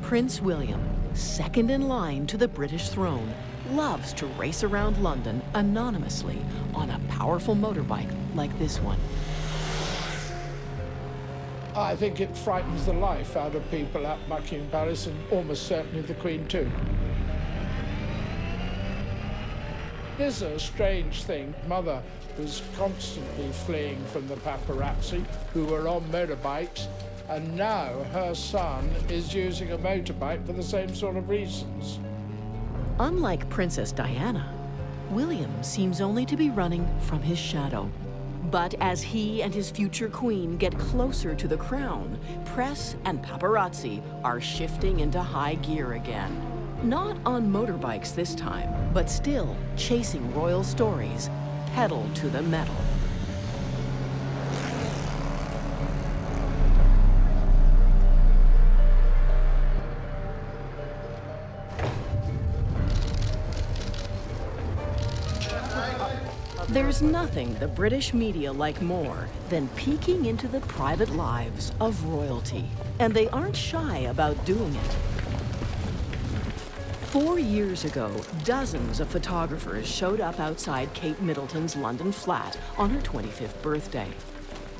Prince William, second in line to the British throne, loves to race around London anonymously on a powerful motorbike like this one. I think it frightens the life out of people at Buckingham Palace, and almost certainly the Queen too. It is a strange thing. Mother was constantly fleeing from the paparazzi, who were on motorbikes, and now her son is using a motorbike for the same sort of reasons. Unlike Princess Diana, William seems only to be running from his shadow. But as he and his future queen get closer to the crown, press and paparazzi are shifting into high gear again. Not on motorbikes this time, but still chasing royal stories, pedal to the metal. There's nothing the British media like more than peeking into the private lives of royalty, and they aren't shy about doing it. 4 years ago, dozens of photographers showed up outside Kate Middleton's London flat on her 25th birthday.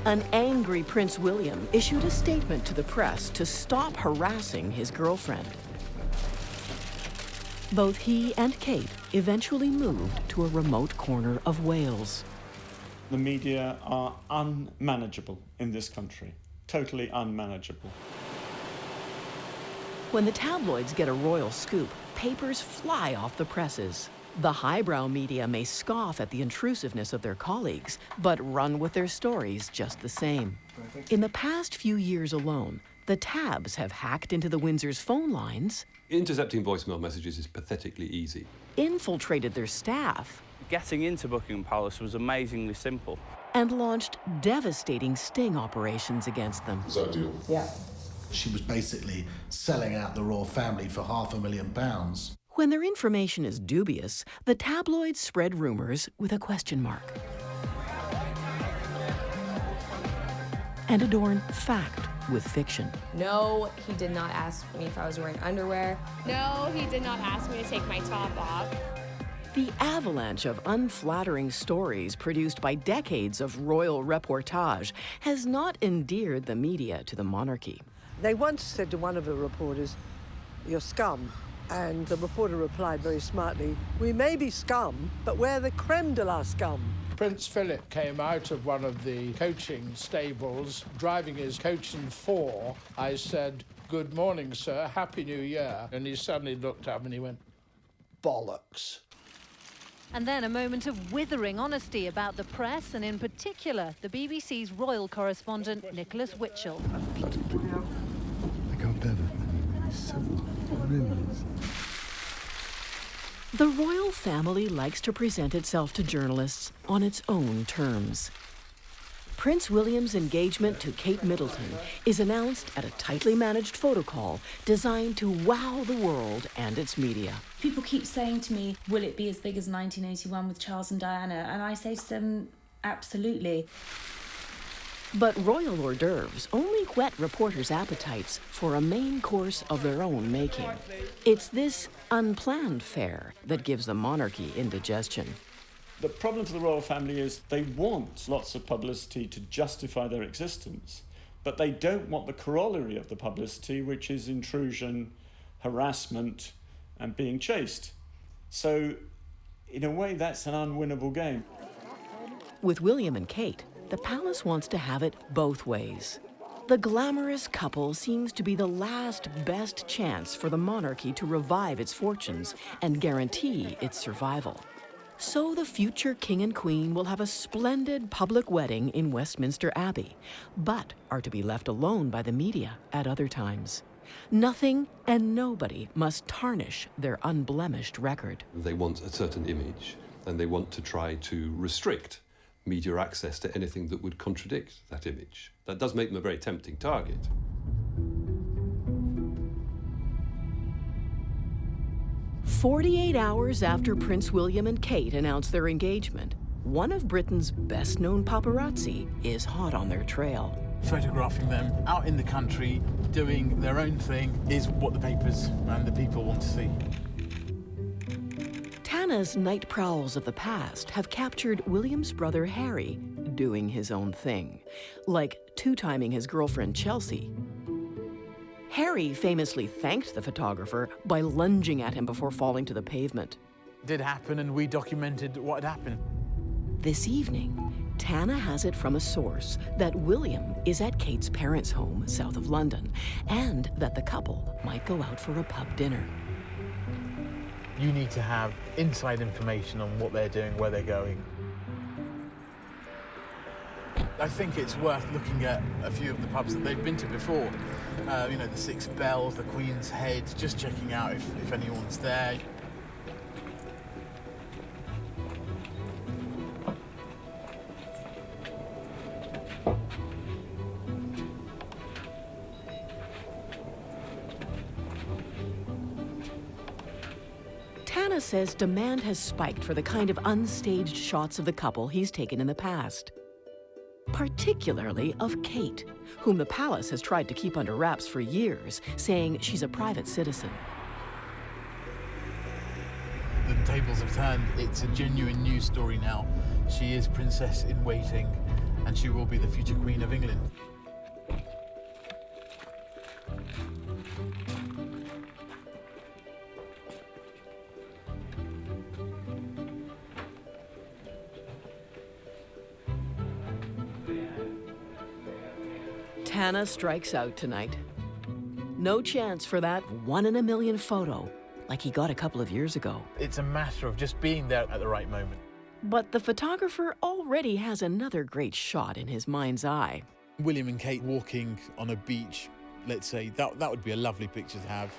An angry Prince William issued a statement to the press to stop harassing his girlfriend. Both he and Kate eventually moved to a remote corner of Wales. The media are unmanageable in this country, totally unmanageable. When the tabloids get a royal scoop, papers fly off the presses. The highbrow media may scoff at the intrusiveness of their colleagues, but run with their stories just the same. In the past few years alone, the tabs have hacked into the Windsors' phone lines, intercepting voicemail messages is pathetically easy, infiltrated their staff, getting into Buckingham Palace was amazingly simple, and launched devastating sting operations against them. Is that a deal? Yeah. She was basically selling out the royal family for £500,000. When their information is dubious, the tabloids spread rumors with a question mark and adorn fact with fiction. No, he did not ask me if I was wearing underwear. No, he did not ask me to take my top off. The avalanche of unflattering stories produced by decades of royal reportage has not endeared the media to the monarchy. They once said to one of the reporters, "You're scum." And the reporter replied very smartly, "We may be scum, but we're the crème de la scum." Prince Philip came out of one of the coaching stables, driving his coach and four. I said, "Good morning, sir, Happy New Year." And he suddenly looked up and he went, "Bollocks." And then a moment of withering honesty about the press, and in particular, the BBC's royal correspondent, Nicholas Witchell. I can't bear that. It's so horrendous. The royal family likes to present itself to journalists on its own terms. Prince William's engagement to Kate Middleton is announced at a tightly managed photo call designed to wow the world and its media. People keep saying to me, will it be as big as 1981 with Charles and Diana? And I say to them, absolutely. But royal hors d'oeuvres only whet reporters' appetites for a main course of their own making. It's this unplanned fare that gives the monarchy indigestion. The problem for the royal family is they want lots of publicity to justify their existence, but they don't want the corollary of the publicity, which is intrusion, harassment, and being chased. So, in a way, that's an unwinnable game. With William and Kate, the palace wants to have it both ways. The glamorous couple seems to be the last best chance for the monarchy to revive its fortunes and guarantee its survival. So the future king and queen will have a splendid public wedding in Westminster Abbey, but are to be left alone by the media at other times. Nothing and nobody must tarnish their unblemished record. They want a certain image, and they want to try to restrict media access to anything that would contradict that image. That does make them a very tempting target. "48 hours after Prince William and Kate announced their engagement, one of Britain's best-known paparazzi is hot on their trail. Photographing them out in the country, doing their own thing, is what the papers and the people want to see. Tana's night prowls of the past have captured William's brother Harry doing his own thing, like two-timing his girlfriend Chelsea. Harry famously thanked the photographer by lunging at him before falling to the pavement. It did happen, and we documented what had happened. This evening, Tana has it from a source that William is at Kate's parents' home south of London, and that the couple might go out for a pub dinner. You need to have inside information on what they're doing, where they're going. I think it's worth looking at a few of the pubs that they've been to before. You know, the Six Bells, the Queen's Head, just checking out if anyone's there. Tana says demand has spiked for the kind of unstaged shots of the couple he's taken in the past. Particularly of Kate, whom the palace has tried to keep under wraps for years, saying she's a private citizen. The tables have turned. It's a genuine news story now. She is princess in waiting, and she will be the future Queen of England. Tana strikes out tonight. No chance for that 1 in a million photo like he got a couple of years ago. It's a matter of just being there at the right moment. But the photographer already has another great shot in his mind's eye. William and Kate walking on a beach, let's say, that would be a lovely picture to have.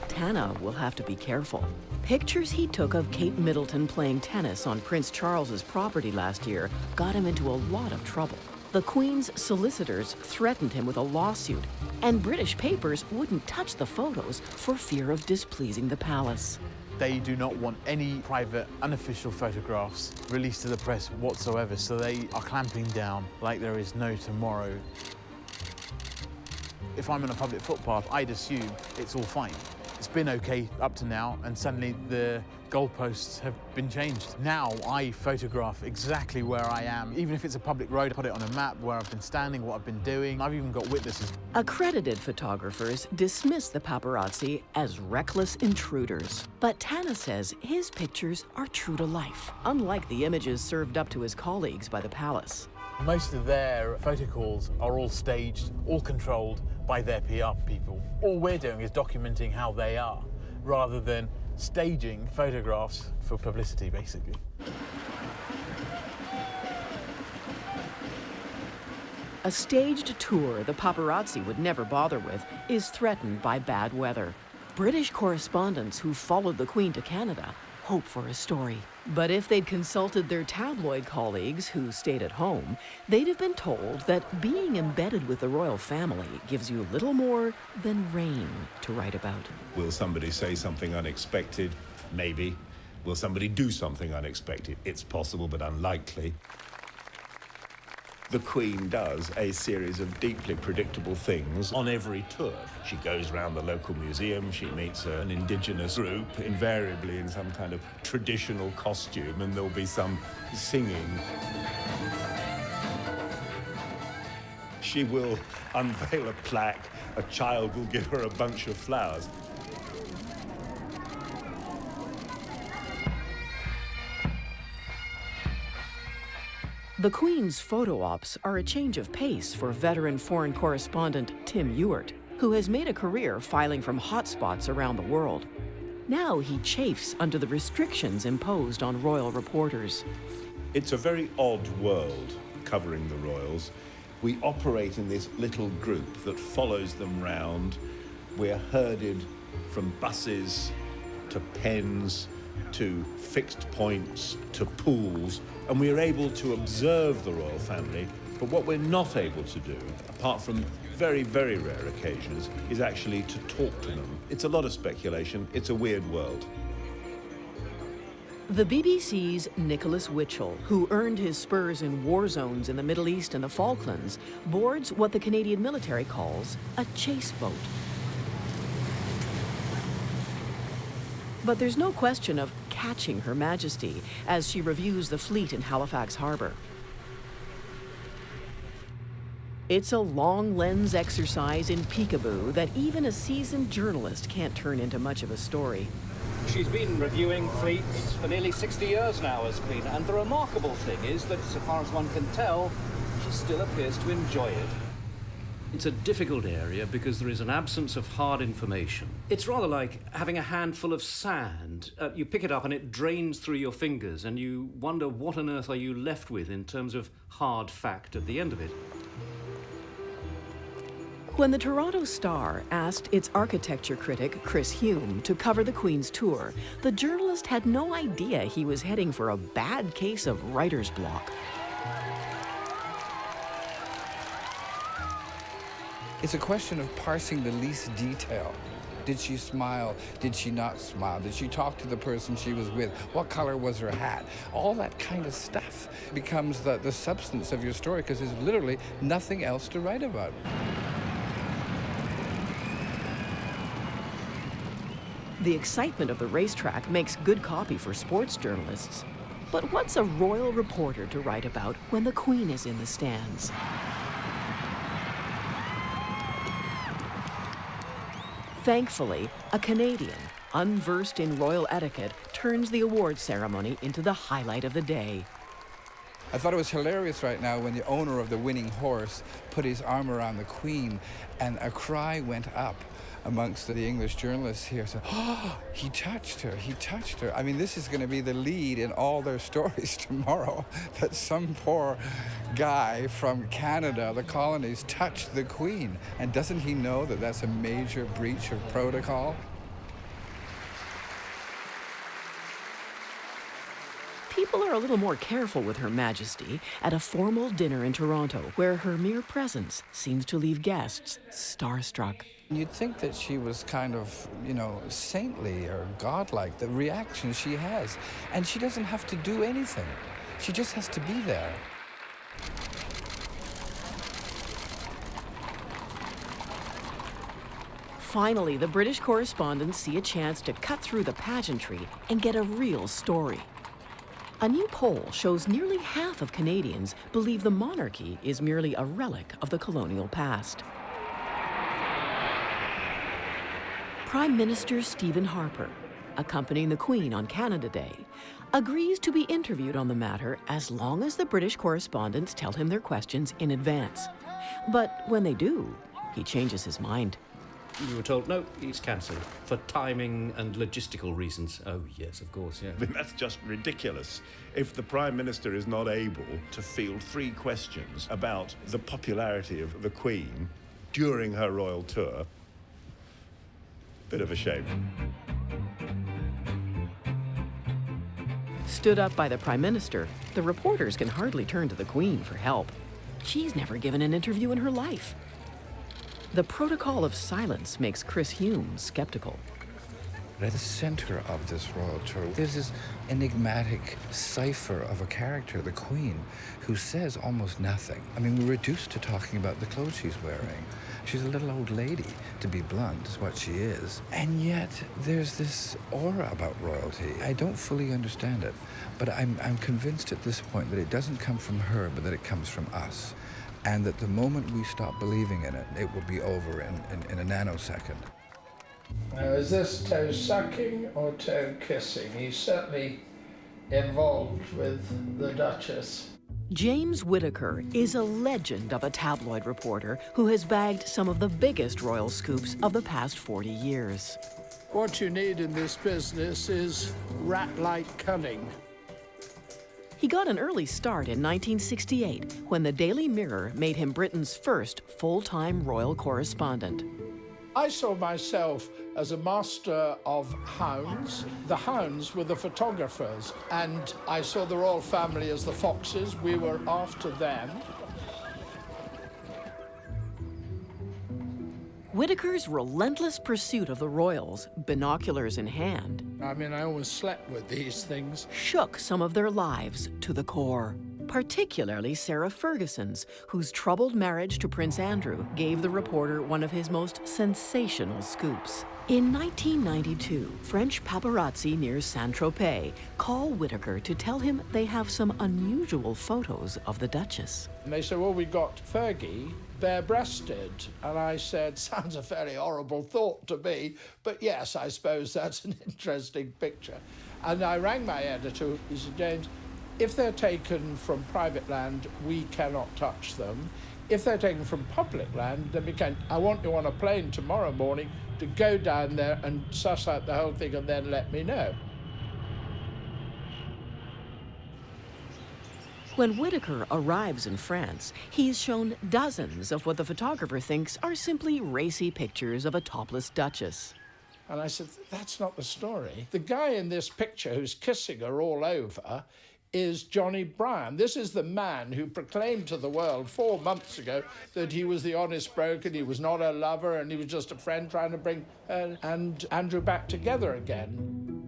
Tana will have to be careful. Pictures he took of Kate Middleton playing tennis on Prince Charles's property last year got him into a lot of trouble. The Queen's solicitors threatened him with a lawsuit, and British papers wouldn't touch the photos for fear of displeasing the palace. They do not want any private, unofficial photographs released to the press whatsoever, so they are clamping down like there is no tomorrow. If I'm on a public footpath, I'd assume it's all fine. It's been okay up to now, and suddenly the goalposts have been changed. Now I photograph exactly where I am. Even if it's a public road, I put it on a map where I've been standing, what I've been doing. I've even got witnesses. Accredited photographers dismiss the paparazzi as reckless intruders. But Tana says his pictures are true to life, unlike the images served up to his colleagues by the palace. Most of their photocalls are all staged, all controlled by their PR people. All we're doing is documenting how they are, rather than staging photographs for publicity, basically. A staged tour the paparazzi would never bother with is threatened by bad weather. British correspondents who followed the Queen to Canada hope for a story. But if they'd consulted their tabloid colleagues who stayed at home, they'd have been told that being embedded with the royal family gives you little more than rain to write about. Will somebody say something unexpected? Maybe. Will somebody do something unexpected? It's possible, but unlikely. The Queen does a series of deeply predictable things on every tour. She goes around the local museum, she meets an indigenous group, invariably in some kind of traditional costume, and there'll be some singing. She will unveil a plaque, a child will give her a bunch of flowers. The Queen's photo ops are a change of pace for veteran foreign correspondent Tim Ewart, who has made a career filing from hotspots around the world. Now he chafes under the restrictions imposed on royal reporters. It's a very odd world covering the royals. We operate in this little group that follows them round. We're herded from buses to pens to fixed points to pools, and we're able to observe the royal family. But what we're not able to do, apart from very, very rare occasions, is actually to talk to them. It's a lot of speculation. It's a weird world. The BBC's Nicholas Witchell, who earned his spurs in war zones in the Middle East and the Falklands, boards what the Canadian military calls a chase boat. But there's no question of catching Her Majesty as she reviews the fleet in Halifax Harbour. It's a long lens exercise in peekaboo that even a seasoned journalist can't turn into much of a story. She's been reviewing fleets for nearly 60 years now as Queen, and the remarkable thing is that, so far as one can tell, she still appears to enjoy it. It's a difficult area because there is an absence of hard information. It's rather like having a handful of sand. You pick it up and it drains through your fingers, and you wonder what on earth are you left with in terms of hard fact at the end of it. When the Toronto Star asked its architecture critic, Chris Hume, to cover the Queen's tour, the journalist had no idea he was heading for a bad case of writer's block. It's a question of parsing the least detail. Did she smile? Did she not smile? Did she talk to the person she was with? What color was her hat? All that kind of stuff becomes the substance of your story because there's literally nothing else to write about. The excitement of the racetrack makes good copy for sports journalists. But what's a royal reporter to write about when the Queen is in the stands? Thankfully, a Canadian, unversed in royal etiquette, turns the awards ceremony into the highlight of the day. I thought it was hilarious right now when the owner of the winning horse put his arm around the Queen and a cry went up amongst the English journalists here. So, oh, he touched her, he touched her. I mean, this is going to be the lead in all their stories tomorrow, that some poor guy from Canada, the colonies, touched the Queen. And doesn't he know that that's a major breach of protocol? People are a little more careful with Her Majesty at a formal dinner in Toronto, where her mere presence seems to leave guests starstruck. You'd think that she was kind of, saintly or godlike, the reaction she has. And she doesn't have to do anything. She just has to be there. Finally, the British correspondents see a chance to cut through the pageantry and get a real story. A new poll shows nearly half of Canadians believe the monarchy is merely a relic of the colonial past. Prime Minister Stephen Harper, accompanying the Queen on Canada Day, agrees to be interviewed on the matter as long as the British correspondents tell him their questions in advance. But when they do, he changes his mind. You were told, no, it's cancelled for timing and logistical reasons. Oh, yes, of course, yeah. I mean, that's just ridiculous. If the Prime Minister is not able to field 3 questions about the popularity of the Queen during her royal tour, bit of a shame. Stood up by the Prime Minister, the reporters can hardly turn to the Queen for help. She's never given an interview in her life. The protocol of silence makes Chris Hume skeptical. At the center of this royal tour, there's this enigmatic cipher of a character, the Queen, who says almost nothing. I mean, we're reduced to talking about the clothes she's wearing. She's a little old lady, to be blunt, is what she is. And yet, there's this aura about royalty. I don't fully understand it, but I'm convinced at this point that it doesn't come from her, but that it comes from us. And that the moment we stop believing in it, it will be over in a nanosecond. Now, is this toe sucking or toe kissing? He's certainly involved with the Duchess. James Whittaker is a legend of a tabloid reporter who has bagged some of the biggest royal scoops of the past 40 years. What you need in this business is rat-like cunning. He got an early start in 1968 when the Daily Mirror made him Britain's first full-time royal correspondent. I saw myself as a master of hounds. The hounds were the photographers, and I saw the royal family as the foxes. We were after them. Whittaker's relentless pursuit of the royals, binoculars in hand, I mean, I always slept with these things. Shook some of their lives to the core. Particularly Sarah Ferguson's, whose troubled marriage to Prince Andrew gave the reporter one of his most sensational scoops. In 1992, French paparazzi near Saint-Tropez call Whittaker to tell him they have some unusual photos of the Duchess. And they said, well, we got Fergie bare-breasted. And I said, sounds a fairly horrible thought to me, but yes, I suppose that's an interesting picture. And I rang my editor, he said, James, if they're taken from private land, we cannot touch them. If they're taken from public land, then we can. I want you on a plane tomorrow morning to go down there and suss out the whole thing and then let me know. When Whittaker arrives in France, he's shown dozens of what the photographer thinks are simply racy pictures of a topless duchess. And I said, that's not the story. The guy in this picture who's kissing her all over is Johnny Bryan. This is the man who proclaimed to the world 4 months ago that he was the honest broker, he was not a lover, and he was just a friend trying to bring her and Andrew back together again.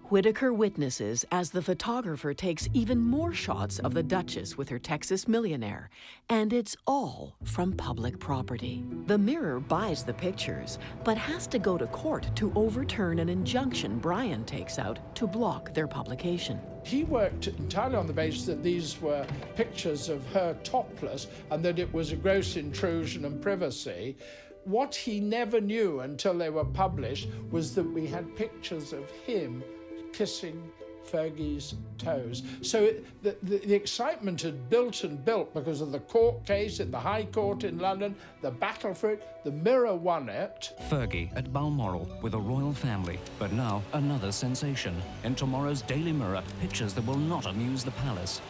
Whittaker witnesses as the photographer takes even more shots of the Duchess with her Texas millionaire, and it's all from public property. The Mirror buys the pictures, but has to go to court to overturn an injunction Bryan takes out to block their publication. He worked entirely on the basis that these were pictures of her topless and that it was a gross intrusion on privacy. What he never knew until they were published was that we had pictures of him kissing Fergie's toes. So the excitement had built and built because of the court case in the High Court in London, the battle for it. The Mirror won it. Fergie at Balmoral with a royal family, but now another sensation. In tomorrow's Daily Mirror, pictures that will not amuse the palace.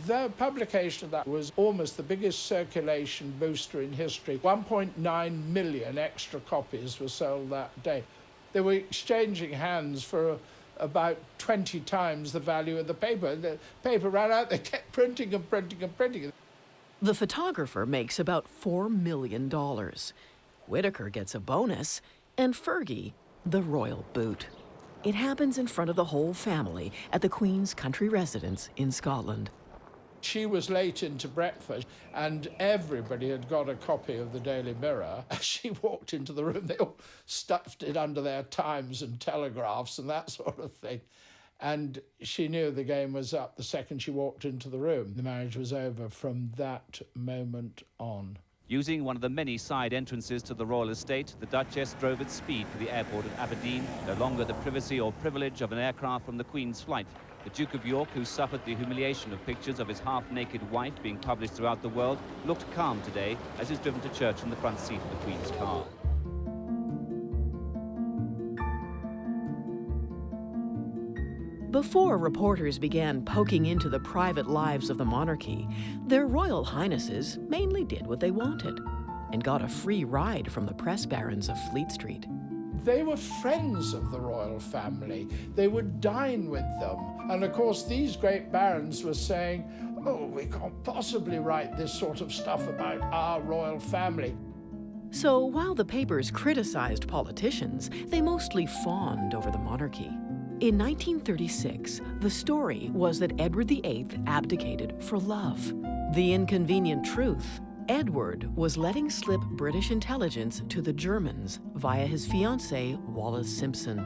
The publication of that was almost the biggest circulation booster in history. 1.9 million extra copies were sold that day. They were exchanging hands for about 20 times the value of the paper. The paper ran out, they kept printing and printing and printing. The photographer makes about $4 million. Whittaker gets a bonus, and Fergie, the royal boot. It happens in front of the whole family at the Queen's country residence in Scotland. She was late into breakfast, and everybody had got a copy of the Daily Mirror. As she walked into the room, they all stuffed it under their Times and Telegraphs and that sort of thing. And she knew the game was up the second she walked into the room. The marriage was over from that moment on. Using one of the many side entrances to the royal estate, the Duchess drove at speed for the airport of Aberdeen, no longer the privacy or privilege of an aircraft from the Queen's flight. The Duke of York, who suffered the humiliation of pictures of his half-naked wife being published throughout the world, looked calm today as he's driven to church in the front seat of the Queen's car. Before reporters began poking into the private lives of the monarchy, their royal highnesses mainly did what they wanted and got a free ride from the press barons of Fleet Street. They were friends of the royal family. They would dine with them. And of course, these great barons were saying, oh, we can't possibly write this sort of stuff about our royal family. So while the papers criticized politicians, they mostly fawned over the monarchy. In 1936, the story was that Edward VIII abdicated for love. The inconvenient truth: Edward was letting slip British intelligence to the Germans via his fiancée, Wallis Simpson.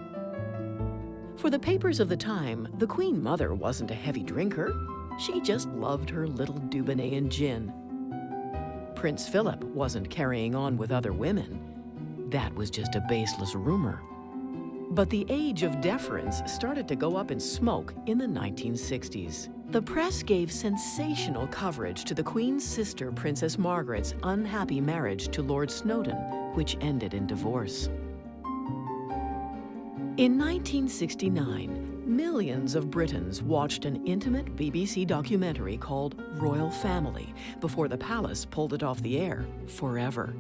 For the papers of the time, the Queen Mother wasn't a heavy drinker. She just loved her little Dubonnet and gin. Prince Philip wasn't carrying on with other women. That was just a baseless rumor. But the age of deference started to go up in smoke in the 1960s. The press gave sensational coverage to the Queen's sister, Princess Margaret's unhappy marriage to Lord Snowdon, which ended in divorce. In 1969, millions of Britons watched an intimate BBC documentary called Royal Family before the palace pulled it off the air forever.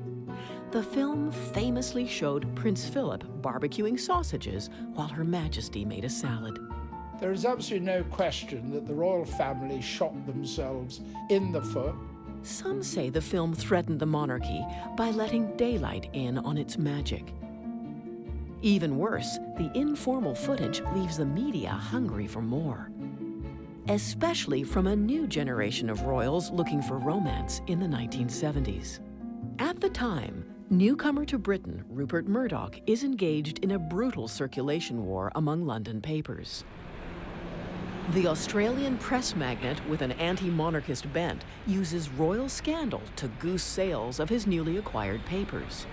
The film famously showed Prince Philip barbecuing sausages while Her Majesty made a salad. There is absolutely no question that the royal family shot themselves in the foot. Some say the film threatened the monarchy by letting daylight in on its magic. Even worse, the informal footage leaves the media hungry for more, especially from a new generation of royals looking for romance in the 1970s. At the time, newcomer to Britain, Rupert Murdoch, is engaged in a brutal circulation war among London papers. The Australian press magnate with an anti-monarchist bent uses royal scandal to goose sales of his newly acquired papers.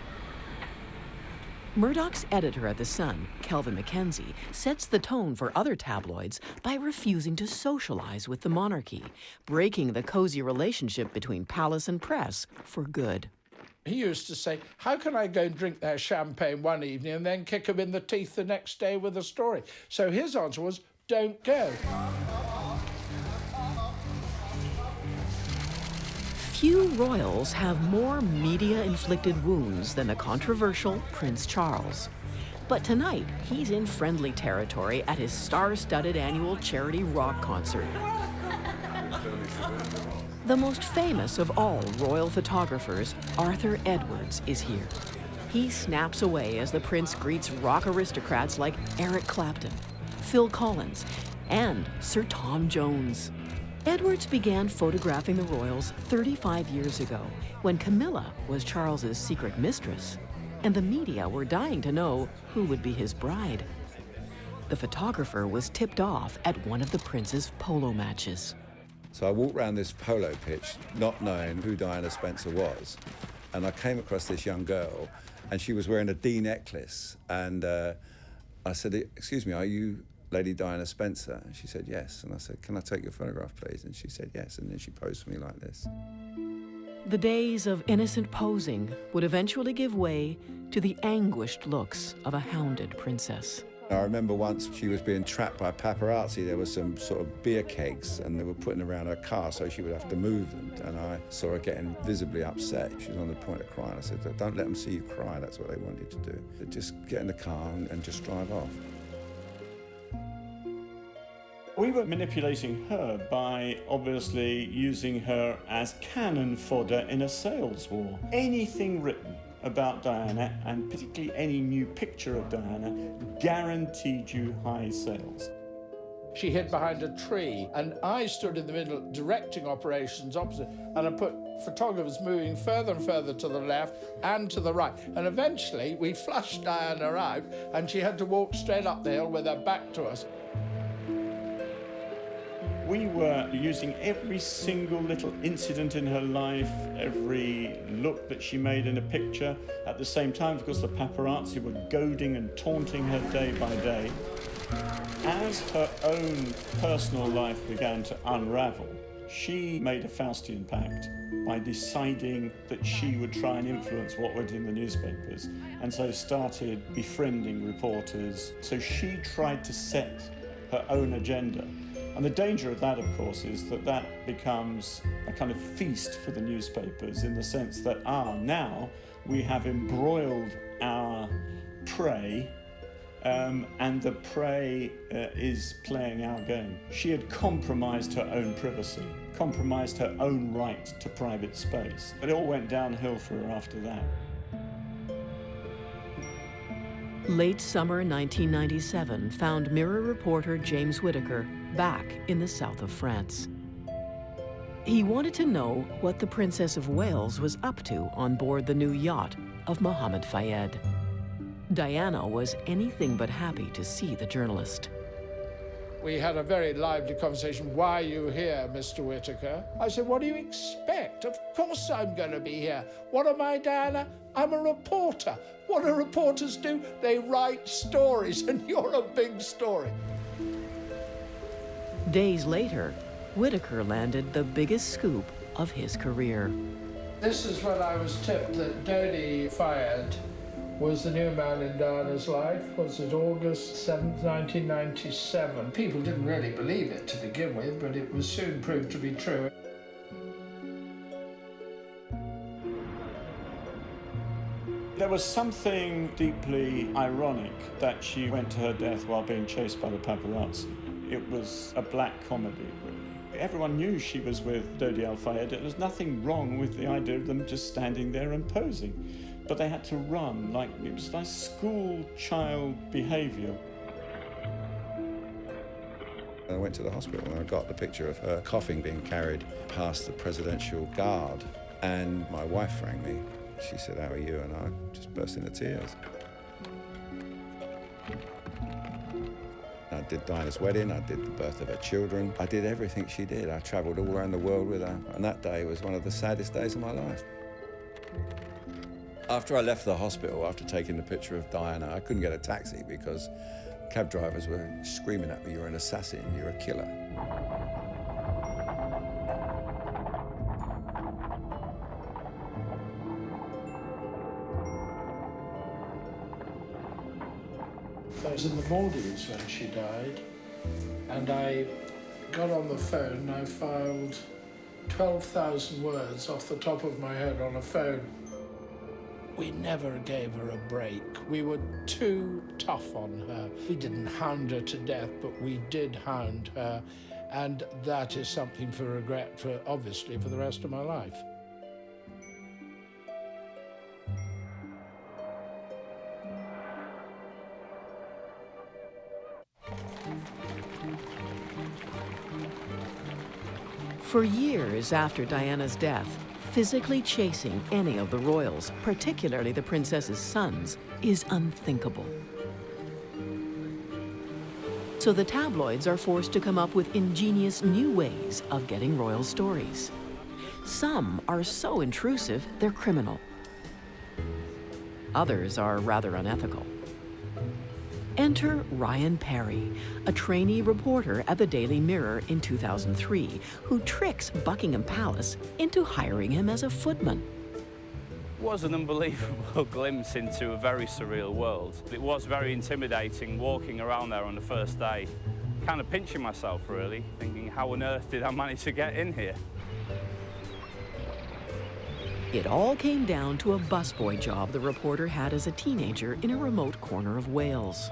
Murdoch's editor at The Sun, Kelvin Mackenzie, sets the tone for other tabloids by refusing to socialize with the monarchy, breaking the cozy relationship between palace and press for good. He used to say, how can I go and drink their champagne one evening and then kick them in the teeth the next day with a story? So his answer was, don't go. Few royals have more media-inflicted wounds than the controversial Prince Charles. But tonight, he's in friendly territory at his star-studded annual charity rock concert. The most famous of all royal photographers, Arthur Edwards, is here. He snaps away as the prince greets rock aristocrats like Eric Clapton, Phil Collins, and Sir Tom Jones. Edwards began photographing the royals 35 years ago, when Camilla was Charles's secret mistress, and the media were dying to know who would be his bride. The photographer was tipped off at one of the prince's polo matches. So I walked around this polo pitch, not knowing who Diana Spencer was, and I came across this young girl, and she was wearing a D necklace, and I said, excuse me, are you Lady Diana Spencer? And she said, yes. And I said, can I take your photograph, please? And she said, yes. And then she posed for me like this. The days of innocent posing would eventually give way to the anguished looks of a hounded princess. I remember once she was being trapped by paparazzi. There were some sort of beer kegs and they were putting around her car so she would have to move them. And I saw her getting visibly upset. She was on the point of crying. I said, don't let them see you cry. That's what they want you to do. But just get in the car and just drive off. We were manipulating her by obviously using her as cannon fodder in a sales war. Anything written about Diana, and particularly any new picture of Diana, guaranteed you high sales. She hid behind a tree, and I stood in the middle directing operations opposite, and I put photographers moving further and further to the left and to the right. And eventually, we flushed Diana out, and she had to walk straight up the hill with her back to us. We were using every single little incident in her life, every look that she made in a picture. At the same time, of course, the paparazzi were goading and taunting her day by day. As her own personal life began to unravel, she made a Faustian pact by deciding that she would try and influence what went in the newspapers, and so started befriending reporters. So she tried to set her own agenda. And the danger of that, of course, is that that becomes a kind of feast for the newspapers in the sense that, now we have embroiled our prey and the prey is playing our game. She had compromised her own privacy, compromised her own right to private space. But it all went downhill for her after that. Late summer 1997 found Mirror reporter James Whittaker back in the south of France. He wanted to know what the Princess of Wales was up to on board the new yacht of Mohammed Fayed. Diana was anything but happy to see the journalist. We had a very lively conversation. Why are you here, Mr. Whittaker? I said, what do you expect? Of course I'm going to be here. What am I, Diana? I'm a reporter. What do reporters do? They write stories, and you're a big story. Days later, Whittaker landed the biggest scoop of his career. This is when I was tipped that Dodi Fayed was the new man in Diana's life. Was it August 7th, 1997? People didn't really believe it to begin with, but it was soon proved to be true. There was something deeply ironic that she went to her death while being chased by the paparazzi. It was a black comedy, really. everyone knew she was with Dodi Al-Fayed. There was nothing wrong with the idea of them just standing there and posing. But they had to run, like it was like school child behaviour. I went to the hospital and I got the picture of her coughing being carried past the presidential guard. And my wife rang me. She said, "How are you?" And I just burst into tears. I did Diana's wedding, I did the birth of her children. I did everything she did. I travelled all around the world with her. And that day was one of the saddest days of my life. After I left the hospital, after taking the picture of Diana, I couldn't get a taxi because cab drivers were screaming at me, "You're an assassin, you're a killer." I was in the Maldives when she died, and I got on the phone and I filed 12,000 words off the top of my head on a phone. We never gave her a break. We were too tough on her. We didn't hound her to death, but we did hound her, and that is something for regret, for obviously for the rest of my life. For years after Diana's death, physically chasing any of the royals, particularly the princess's sons, is unthinkable. So the tabloids are forced to come up with ingenious new ways of getting royal stories. Some are so intrusive, they're criminal. Others are rather unethical. Enter Ryan Perry, a trainee reporter at the Daily Mirror in 2003, who tricks Buckingham Palace into hiring him as a footman. It was an unbelievable glimpse into a very surreal world. It was very intimidating walking around there on the first day, kind of pinching myself really, thinking how on earth did I manage to get in here? It all came down to a busboy job the reporter had as a teenager in a remote corner of Wales.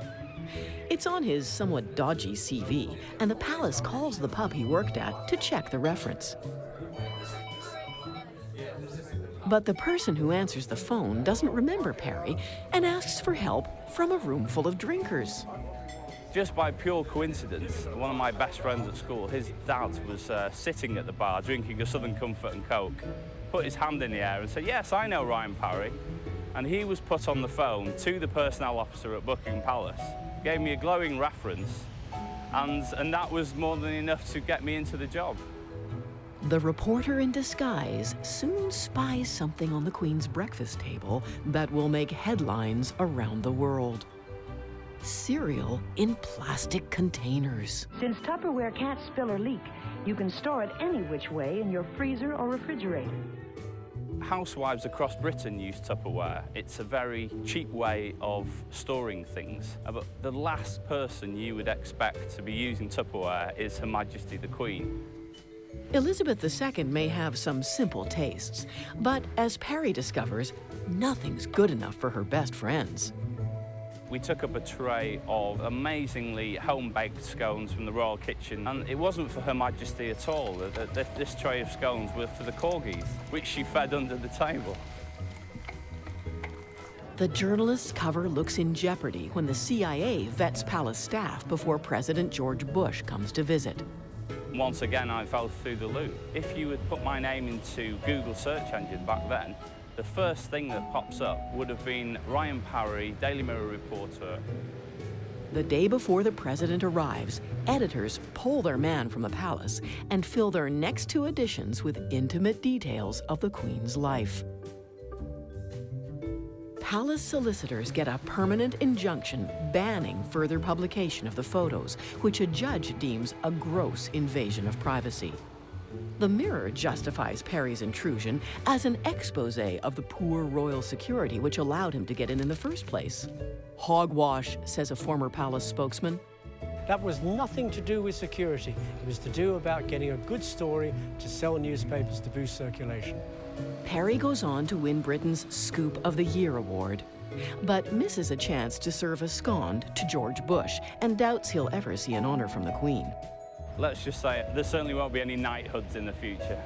It's on his somewhat dodgy CV, and the palace calls the pub he worked at to check the reference. But the person who answers the phone doesn't remember Perry and asks for help from a room full of drinkers. Just by pure coincidence, one of my best friends at school, his dad was sitting at the bar drinking a Southern Comfort and Coke, put his hand in the air and said, "Yes, I know Ryan Perry." And he was put on the phone to the personnel officer at Buckingham Palace, gave me a glowing reference, and that was more than enough to get me into the job. The reporter in disguise soon spies something on the Queen's breakfast table that will make headlines around the world. Cereal in plastic containers. Since Tupperware can't spill or leak, you can store it any which way in your freezer or refrigerator. Housewives across Britain use Tupperware. It's a very cheap way of storing things. But the last person you would expect to be using Tupperware is Her Majesty the Queen. Elizabeth II may have some simple tastes, but as Perry discovers, nothing's good enough for her best friends. We took up a tray of amazingly home-baked scones from the royal kitchen, and it wasn't for Her Majesty at all. This tray of scones was for the corgis, which she fed under the table. The journalist's cover looks in jeopardy when the CIA vets palace staff before President George Bush comes to visit. Once again, I fell through the loop. If you had put my name into Google search engine back then, the first thing that pops up would have been Ryan Perry, Daily Mirror reporter. The day before the president arrives, editors pull their man from the palace and fill their next two editions with intimate details of the Queen's life. Palace solicitors get a permanent injunction banning further publication of the photos, which a judge deems a gross invasion of privacy. The Mirror justifies Perry's intrusion as an expose of the poor royal security which allowed him to get in the first place. Hogwash, says a former palace spokesman. That was nothing to do with security. It was to do about getting a good story to sell newspapers to boost circulation. Perry goes on to win Britain's Scoop of the Year award, but misses a chance to serve a scone to George Bush and doubts he'll ever see an honor from the Queen. let's just say there certainly won't be any knighthoods in the future.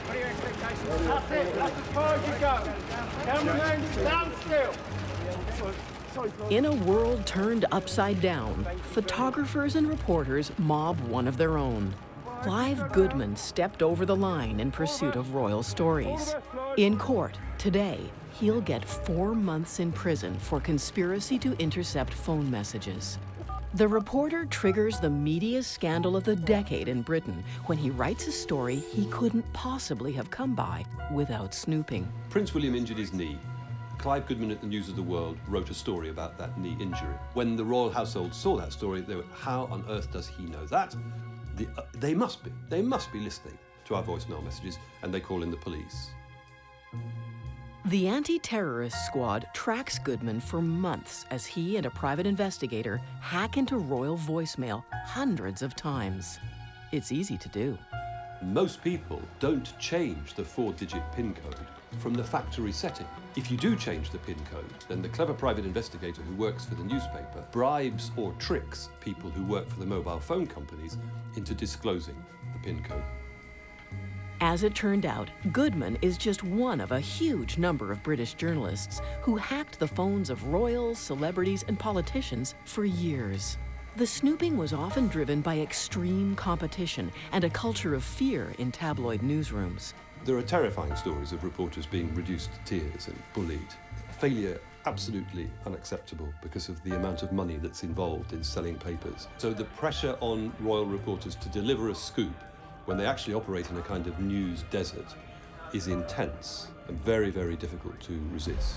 What are your expectations? That's it. That's as far as you go. Cameraman, stand still. In a world turned upside down, photographers and reporters mob one of their own. Clive Goodman stepped over the line in pursuit of royal stories. In court today, he'll get 4 months in prison for conspiracy to intercept phone messages. The reporter triggers the media scandal of the decade in Britain when he writes a story he couldn't possibly have come by without snooping. Prince William injured his knee. Clive Goodman at the News of the World wrote a story about that knee injury. When the royal household saw that story, they were, how on earth does he know that? They must be listening to our voicemail messages, and they call in the police. The anti-terrorist squad tracks Goodman for months as he and a private investigator hack into royal voicemail hundreds of times. It's easy to do. Most people don't change the 4-digit PIN code from the factory setting. If you do change the PIN code, then the clever private investigator who works for the newspaper bribes or tricks people who work for the mobile phone companies into disclosing the PIN code. As it turned out, Goodman is just one of a huge number of British journalists who hacked the phones of royals, celebrities, and politicians for years. The snooping was often driven by extreme competition and a culture of fear in tabloid newsrooms. There are terrifying stories of reporters being reduced to tears and bullied. Failure absolutely unacceptable because of the amount of money that's involved in selling papers. So the pressure on royal reporters to deliver a scoop when they actually operate in a kind of news desert is intense and very, very difficult to resist.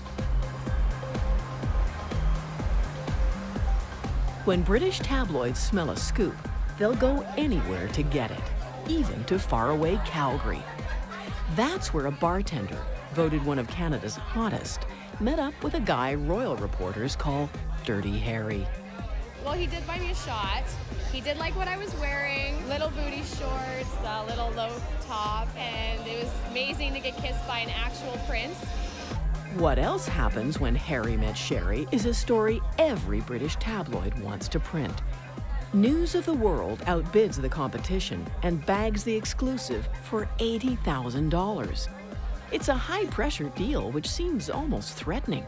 When British tabloids smell a scoop, they'll go anywhere to get it, even to faraway Calgary. That's where a bartender, voted one of Canada's hottest, met up with a guy royal reporters call Dirty Harry. Well, he did buy me a shot. He did like what I was wearing, little booty shorts, a little low top, and it was amazing to get kissed by an actual prince. What else happens when Harry met Sherry is a story every British tabloid wants to print. News of the World outbids the competition and bags the exclusive for $80,000. It's a high-pressure deal which seems almost threatening.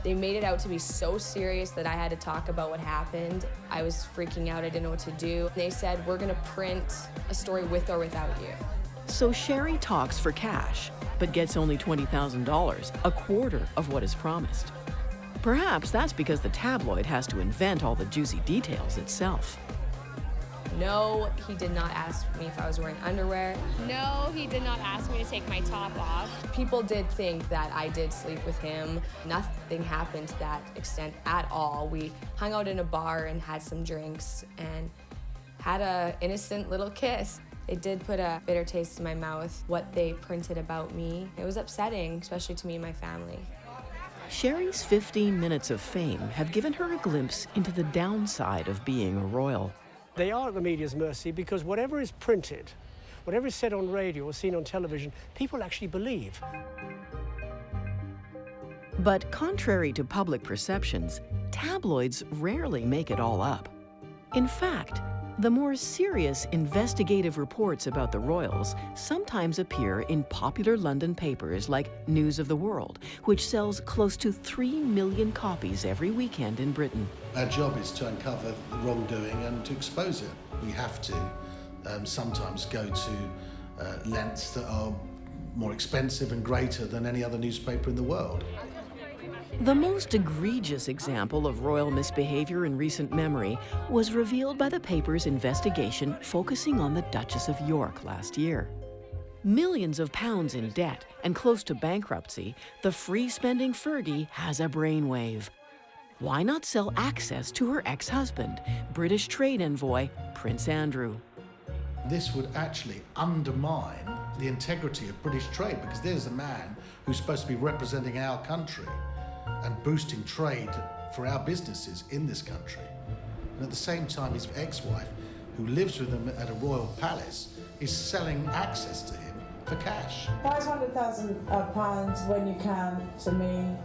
They made it out to be so serious that I had to talk about what happened. I was freaking out, I didn't know what to do. They said, we're gonna print a story with or without you. So Sherry talks for cash, but gets only $20,000, a quarter of what is promised. Perhaps that's because the tabloid has to invent all the juicy details itself. No, he did not ask me if I was wearing underwear. No, he did not ask me to take my top off. People did think that I did sleep with him. Nothing happened to that extent at all. We hung out in a bar and had some drinks and had an innocent little kiss. It did put a bitter taste in my mouth, what they printed about me. It was upsetting, especially to me and my family. Sherry's 15 minutes of fame have given her a glimpse into the downside of being a royal. They are at the media's mercy because whatever is printed, whatever is said on radio or seen on television, people actually believe. But contrary to public perceptions, tabloids rarely make it all up. In fact, the more serious investigative reports about the royals sometimes appear in popular London papers like News of the World, which sells close to 3 million copies every weekend in Britain. Our job is to uncover the wrongdoing and to expose it. We have to sometimes go to lengths that are more expensive and greater than any other newspaper in the world. The most egregious example of royal misbehavior in recent memory was revealed by the paper's investigation focusing on the Duchess of York last year. Millions of pounds in debt and close to bankruptcy, the free-spending Fergie has a brainwave. Why not sell access to her ex-husband, British trade envoy Prince Andrew? This would actually undermine the integrity of British trade because there's a man who's supposed to be representing our country and boosting trade for our businesses in this country. And at the same time, his ex-wife, who lives with him at a royal palace, is selling access to him for cash. £500,000 when you can, to me,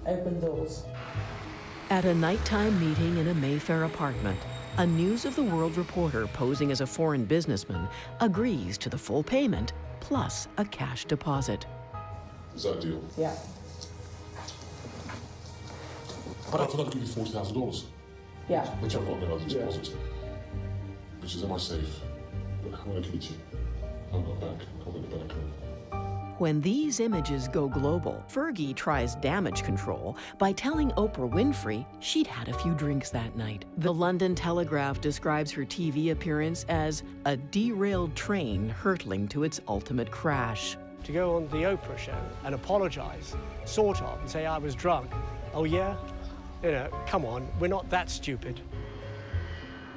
Open doors. At a nighttime meeting in a Mayfair apartment, a News of the World reporter posing as a foreign businessman agrees to the full payment plus a cash deposit. Is that a deal? Yeah. But I thought I'd give you $40,000. Yeah. Which I've got no other deposit. Which is in my safe. But I'm going to give it to you. I've got back. I'll get it back. When these images go global, Fergie tries damage control by telling Oprah Winfrey she'd had a few drinks that night. The London Telegraph describes her TV appearance as a derailed train hurtling to its ultimate crash. To go on the Oprah show and apologise, sort of, and say I was drunk. Oh yeah? You know, come on, we're not that stupid.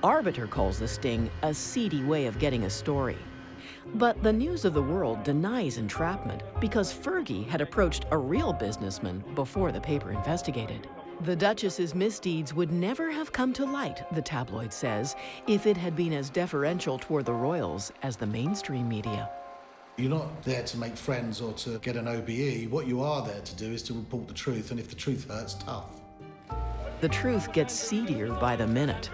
Arbiter calls the sting a seedy way of getting a story. But the News of the World denies entrapment because Fergie had approached a real businessman before the paper investigated. The Duchess's misdeeds would never have come to light, the tabloid says, if it had been as deferential toward the royals as the mainstream media. You're not there to make friends or to get an OBE. What you are there to do is to report the truth, and if the truth hurts, tough. The truth gets seedier by the minute.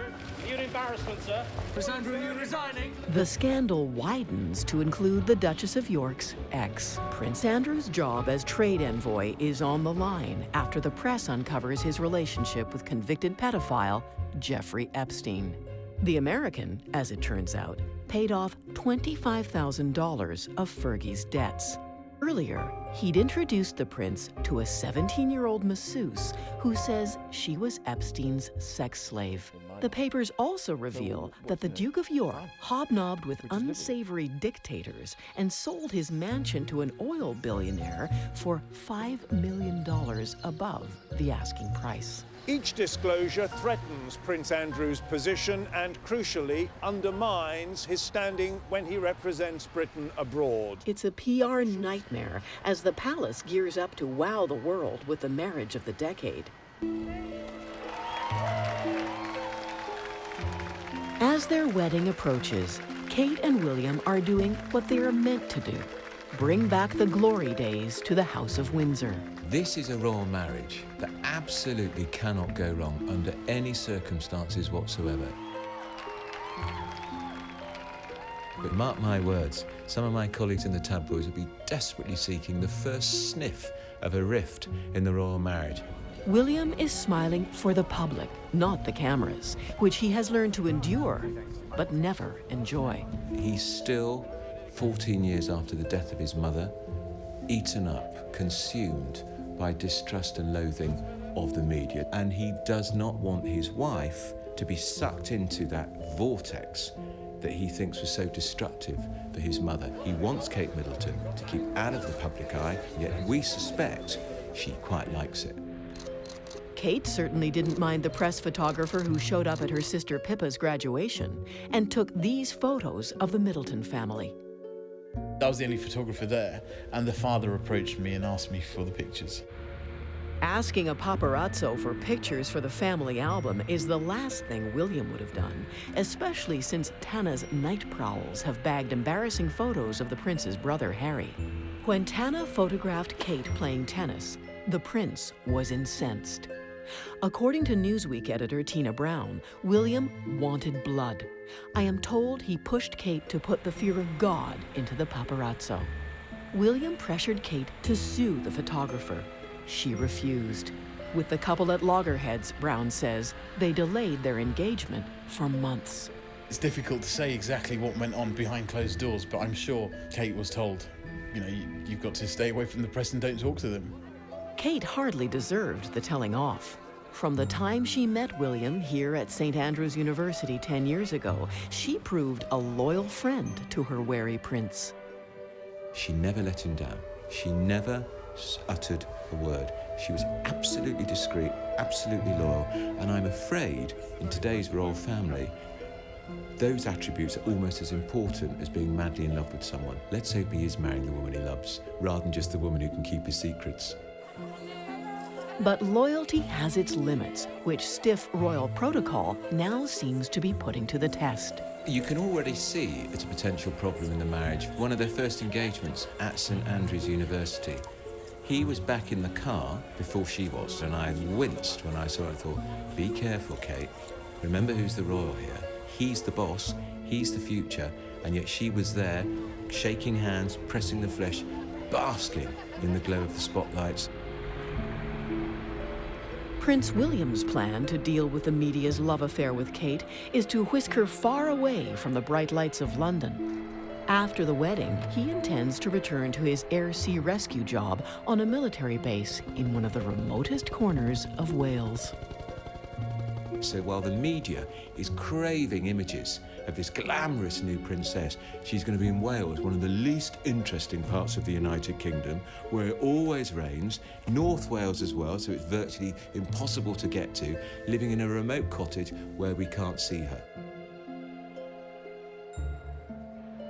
You're an embarrassment, sir. Prince Andrew, you're resigning. The scandal widens to include the Duchess of York's ex. Prince Andrew's job as trade envoy is on the line after the press uncovers his relationship with convicted pedophile Jeffrey Epstein. The American, as it turns out, paid off $25,000 of Fergie's debts. Earlier, he'd introduced the prince to a 17-year-old masseuse who says she was Epstein's sex slave. The papers also reveal that the Duke of York hobnobbed with unsavory dictators and sold his mansion to an oil billionaire for $5 million above the asking price. Each disclosure threatens Prince Andrew's position and, crucially, undermines his standing when he represents Britain abroad. It's a PR nightmare as the palace gears up to wow the world with the marriage of the decade. As their wedding approaches, Kate and William are doing what they are meant to do: bring back the glory days to the House of Windsor. This is a royal marriage that absolutely cannot go wrong under any circumstances whatsoever. But mark my words, some of my colleagues in the tabloids will be desperately seeking the first sniff of a rift in the royal marriage. William is smiling for the public, not the cameras, which he has learned to endure, but never enjoy. He's still, 14 years after the death of his mother, eaten up, consumed by distrust and loathing of the media. And he does not want his wife to be sucked into that vortex that he thinks was so destructive for his mother. He wants Kate Middleton to keep out of the public eye, yet we suspect she quite likes it. Kate certainly didn't mind the press photographer who showed up at her sister Pippa's graduation and took these photos of the Middleton family. I was the only photographer there, and the father approached me and asked me for the pictures. Asking a paparazzo for pictures for the family album is the last thing William would have done, especially since Tana's night prowls have bagged embarrassing photos of the prince's brother, Harry. When Tana photographed Kate playing tennis, the prince was incensed. According to Newsweek editor Tina Brown, William wanted blood. I am told he pushed Kate to put the fear of God into the paparazzo. William pressured Kate to sue the photographer. She refused. With the couple at loggerheads, Brown says, they delayed their engagement for months. It's difficult to say exactly what went on behind closed doors, but I'm sure Kate was told, you've got to stay away from the press and don't talk to them. Kate hardly deserved the telling off. From the time she met William here at St. Andrews University 10 years ago, she proved a loyal friend to her wary prince. She never let him down. She never uttered a word. She was absolutely discreet, absolutely loyal, and I'm afraid in today's royal family, those attributes are almost as important as being madly in love with someone. Let's hope he is marrying the woman he loves, rather than just the woman who can keep his secrets. But loyalty has its limits, which stiff royal protocol now seems to be putting to the test. You can already see it's a potential problem in the marriage. One of their first engagements at St. Andrews University, He was back in the car before she was, and I winced when I saw it. I thought, be careful, Kate. Remember who's the royal here. He's the boss, he's the future, and yet she was there, shaking hands, pressing the flesh, basking in the glow of the spotlights. Prince William's plan to deal with the media's love affair with Kate is to whisk her far away from the bright lights of London. After the wedding, he intends to return to his air-sea rescue job on a military base in one of the remotest corners of Wales. So while the media is craving images of this glamorous new princess, she's going to be in Wales, one of the least interesting parts of the United Kingdom, where it always rains, North Wales as well, so it's virtually impossible to get to, living in a remote cottage where we can't see her.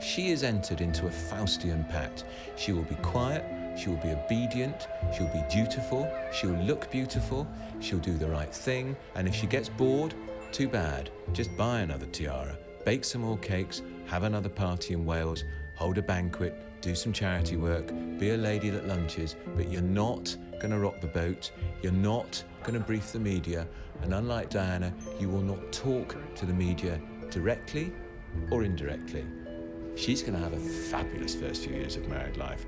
She is entered into a Faustian pact. She will be quiet, she will be obedient, she'll be dutiful, she'll look beautiful, she'll do the right thing, and if she gets bored, too bad. Just buy another tiara, bake some more cakes, have another party in Wales, hold a banquet, do some charity work, be a lady that lunches, but you're not going to rock the boat, you're not going to brief the media, and unlike Diana, you will not talk to the media directly or indirectly. She's going to have a fabulous first few years of married life.